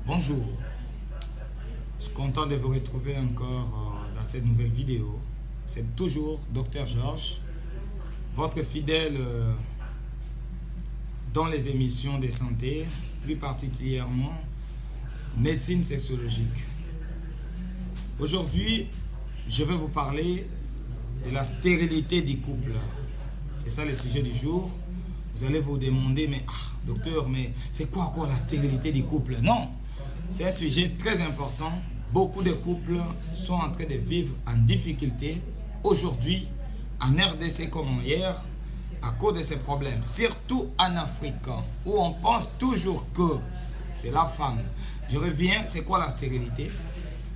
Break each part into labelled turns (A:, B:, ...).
A: Bonjour, je suis content de vous retrouver encore dans cette nouvelle vidéo. C'est toujours Dr Georges, votre fidèle dans les émissions de santé, plus particulièrement médecine sexologique. Aujourd'hui, je vais vous parler de la stérilité du couple. C'est ça le sujet du jour. Vous allez vous demander, mais docteur, mais c'est quoi la stérilité du couple? Non, c'est un sujet très important. Beaucoup de couples sont en train de vivre en difficulté aujourd'hui, en RDC comme hier, à cause de ces problèmes. Surtout en Afrique, où on pense toujours que c'est la femme. Je reviens, c'est quoi la stérilité?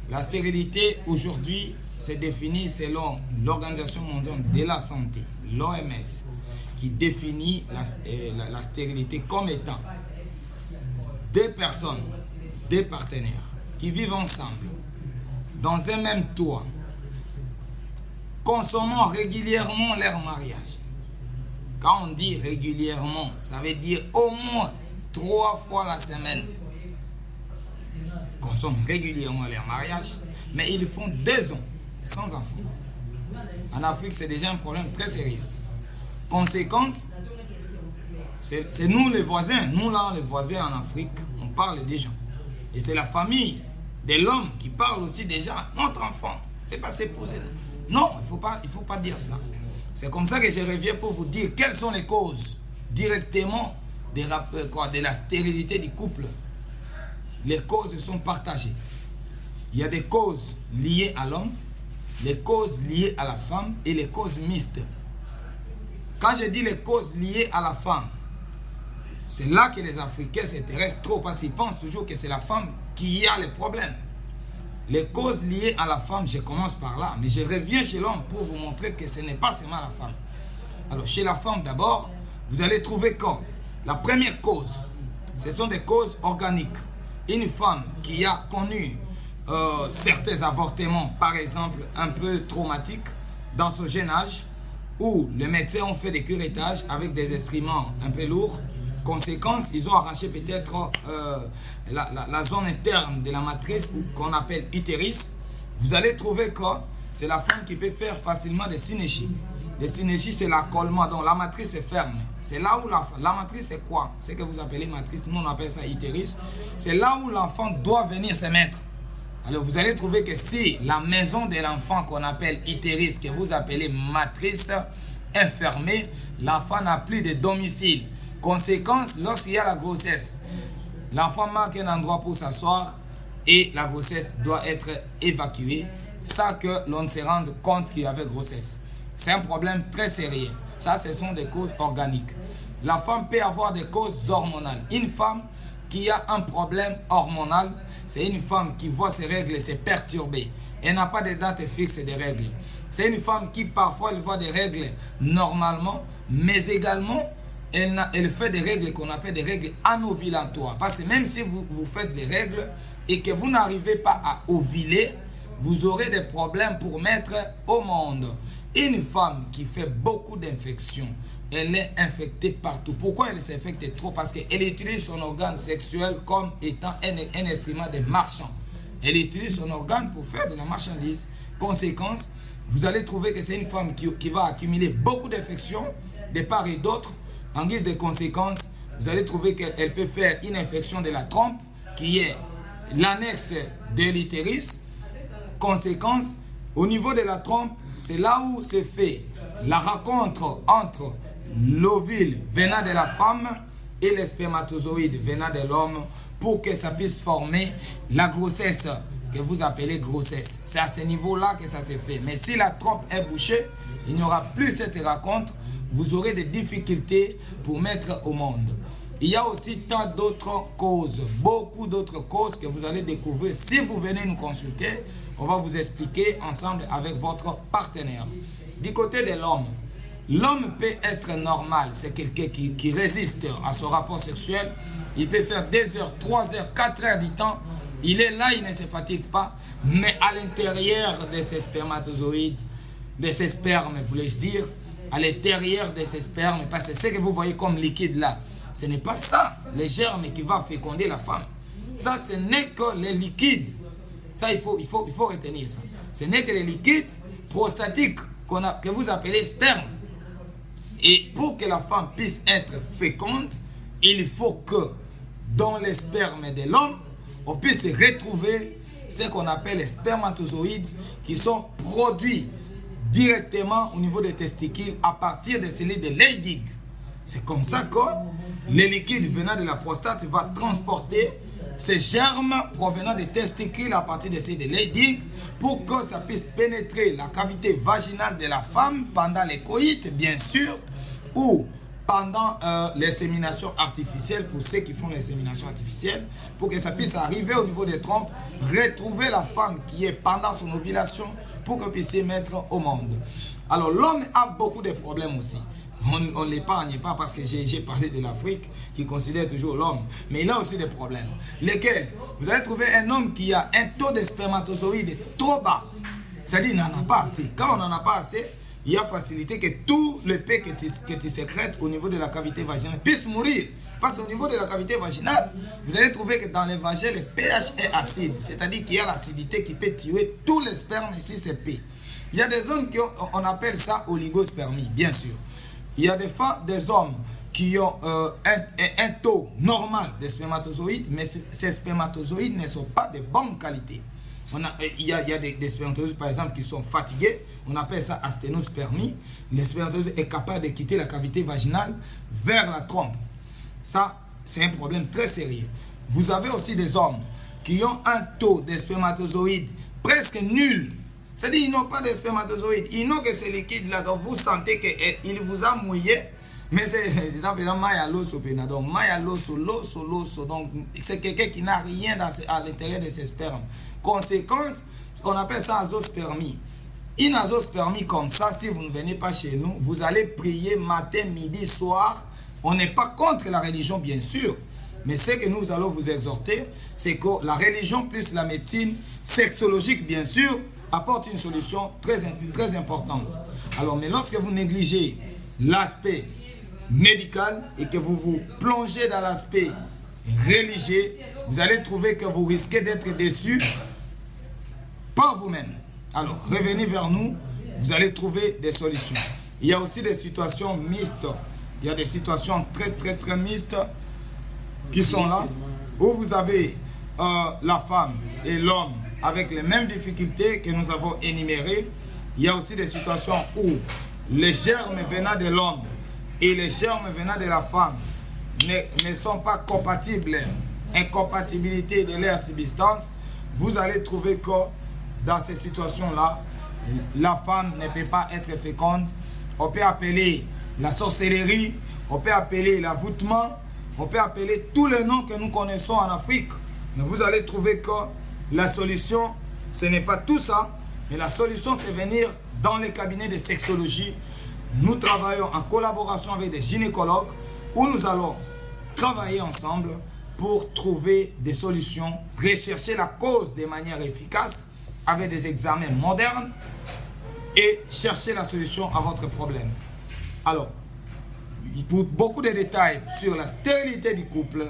A: La stérilité, aujourd'hui, c'est défini selon l'Organisation mondiale de la santé, l'OMS, qui définit la stérilité comme étant deux personnes, deux partenaires qui vivent ensemble dans un même toit, consommant régulièrement leur mariage. Quand on dit régulièrement, ça veut dire au moins 3 fois la semaine. Consomment régulièrement leur mariage, mais ils font 2 ans sans enfants. En Afrique, c'est déjà un problème très sérieux. Conséquence, c'est nous les voisins. Nous là, les voisins en Afrique, on parle des gens. Et c'est la famille de l'homme qui parle aussi déjà. Notre enfant ne peut pas s'épouser. Non, il faut pas dire ça. C'est comme ça que je reviens pour vous dire quelles sont les causes directement de la stérilité du couple. Les causes sont partagées. Il y a des causes liées à l'homme, les causes liées à la femme et les causes mixtes. Quand je dis les causes liées à la femme, c'est là que les Africains s'intéressent trop parce qu'ils pensent toujours que c'est la femme qui a les problèmes. Les causes liées à la femme, je commence par là, mais je reviens chez l'homme pour vous montrer que ce n'est pas seulement la femme. Alors chez la femme d'abord, vous allez trouver que la première cause, ce sont des causes organiques. Une femme qui a connu certains avortements, par exemple, un peu traumatiques dans son jeune âge, où les médecins ont fait des curettages avec des instruments un peu lourds. Conséquence, ils ont arraché peut-être la zone interne de la matrice qu'on appelle utérus. Vous allez trouver que c'est la femme qui peut faire facilement des synéchies. Les synéchies, c'est l'accollement, donc la matrice est ferme. C'est là où la matrice, c'est quoi? C'est que vous appelez matrice, nous on appelle ça utérus. C'est là où l'enfant doit venir se mettre. Alors vous allez trouver que si la maison de l'enfant qu'on appelle utérus, que vous appelez matrice, est fermée, l'enfant n'a plus de domicile. Conséquence, lorsqu'il y a la grossesse, l'enfant manque un endroit pour s'asseoir et la grossesse doit être évacuée sans que l'on se rende compte qu'il y avait grossesse. C'est un problème très sérieux. Ça, ce sont des causes organiques. La femme peut avoir des causes hormonales. Une femme qui a un problème hormonal, c'est une femme qui voit ses règles se perturber. Elle n'a pas de date fixe des règles. C'est une femme qui parfois elle voit des règles normalement, mais également elle fait des règles qu'on appelle des règles anovulatoires. Parce que même si vous faites des règles et que vous n'arrivez pas à ovuler, vous aurez des problèmes pour mettre au monde. Une femme qui fait beaucoup d'infections, elle est infectée partout. Pourquoi elle s'infecte trop? Parce qu'elle utilise son organe sexuel comme étant un instrument de marchand. Elle utilise son organe pour faire de la marchandise. Conséquence, vous allez trouver que c'est une femme qui va accumuler beaucoup d'infections de part et d'autre. En guise de conséquences, vous allez trouver qu'elle peut faire une infection de la trompe, qui est l'annexe de l'utérus. Conséquence, au niveau de la trompe, c'est là où se fait la rencontre entre l'ovule venant de la femme et les spermatozoïdes venant de l'homme pour que ça puisse former la grossesse que vous appelez grossesse. C'est à ce niveau-là que ça se fait. Mais si la trompe est bouchée, il n'y aura plus cette rencontre. Vous aurez des difficultés pour mettre au monde. Il y a aussi tant d'autres causes, beaucoup d'autres causes que vous allez découvrir. Si vous venez nous consulter, on va vous expliquer ensemble avec votre partenaire. Du côté de l'homme, l'homme peut être normal. C'est quelqu'un qui résiste à son rapport sexuel. Il peut faire 2 heures, 3 heures, 4 heures du temps. Il est là, il ne se fatigue pas. Mais à l'intérieur de ses spermatozoïdes, de ses spermes, voulais-je dire, à l'intérieur de ces spermes, parce que ce que vous voyez comme liquide là, ce n'est pas ça, les germes qui vont féconder la femme. Ça, ce n'est que les liquides. Ça, il faut retenir ça. Ce n'est que les liquides prostatiques que vous appelez sperme. Et pour que la femme puisse être féconde, il faut que dans les spermes de l'homme, on puisse retrouver ce qu'on appelle les spermatozoïdes qui sont produits directement au niveau des testicules à partir des cellules de Leydig. C'est comme ça que les liquides venant de la prostate va transporter ces germes provenant des testicules à partir des cellules de Leydig pour que ça puisse pénétrer la cavité vaginale de la femme pendant les coïts, bien sûr, ou pendant l'insémination artificielle, pour ceux qui font l'insémination artificielle, pour que ça puisse arriver au niveau des trompes, retrouver la femme qui est pendant son ovulation pour que puisse mettre au monde. Alors l'homme a beaucoup de problèmes aussi. On ne l'épargne pas parce que j'ai parlé de l'Afrique qui considère toujours l'homme, mais il a aussi des problèmes. Lesquels? Vous allez trouver un homme qui a un taux de spermatozoïdes trop bas. C'est-à-dire qu'il n'en a pas assez. Quand on n'en a pas assez, il y a facilité que tout le paix que tu sécrètes au niveau de la cavité vaginale puisse mourir. Parce qu'au niveau de la cavité vaginale, vous allez trouver que dans les vagins, le pH est acide. C'est-à-dire qu'il y a l'acidité qui peut tuer tous les spermes ici, c'est P. Il y a des hommes qui on appelle ça oligospermie, bien sûr. Il y a des hommes qui ont un taux normal de spermatozoïdes, mais ces spermatozoïdes ne sont pas de bonne qualité. Il y a des spermatozoïdes, par exemple, qui sont fatigués. On appelle ça asténospermie. Le spermatozoïde est capable de quitter la cavité vaginale vers la trompe. Ça, c'est un problème très sérieux. Vous avez aussi des hommes qui ont un taux de spermatozoïdes presque nul. C'est-à-dire qu'ils n'ont pas de spermatozoïdes. Ils n'ont que ces liquides-là. Donc, vous sentez qu'il vous a mouillé. Mais c'est exemple, donc c'est quelqu'un qui n'a rien à l'intérieur de ses spermes. Conséquence, on appelle ça azospermie. Une azospermie comme ça, si vous ne venez pas chez nous, vous allez prier matin, midi, soir. On n'est pas contre la religion, bien sûr. Mais ce que nous allons vous exhorter, c'est que la religion plus la médecine sexologique, bien sûr, apporte une solution très importante. Alors, mais lorsque vous négligez l'aspect médical et que vous vous plongez dans l'aspect religieux, vous allez trouver que vous risquez d'être déçus par vous-même. Alors, revenez vers nous, vous allez trouver des solutions. Il y a aussi des situations mixtes. Il y a des situations très mixtes qui sont là, où vous avez la femme et l'homme avec les mêmes difficultés que nous avons énumérées. Il y a aussi des situations où les germes venant de l'homme et les germes venant de la femme ne sont pas compatibles, incompatibilité de leur subsistance. Vous allez trouver que dans ces situations-là, la femme ne peut pas être féconde. On peut appeler la sorcellerie, on peut appeler l'avoutement, on peut appeler tous les noms que nous connaissons en Afrique. Mais vous allez trouver que la solution, ce n'est pas tout ça, mais la solution, c'est venir dans les cabinets de sexologie. Nous travaillons en collaboration avec des gynécologues où nous allons travailler ensemble pour trouver des solutions, rechercher la cause de manière efficace avec des examens modernes et chercher la solution à votre problème. Alors, pour beaucoup de détails sur la stérilité du couple,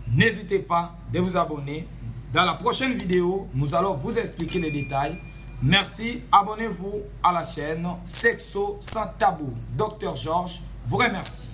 A: n'hésitez pas de vous abonner. Dans la prochaine vidéo, nous allons vous expliquer les détails. Merci, abonnez-vous à la chaîne Sexo sans tabou. Dr Georges vous remercie.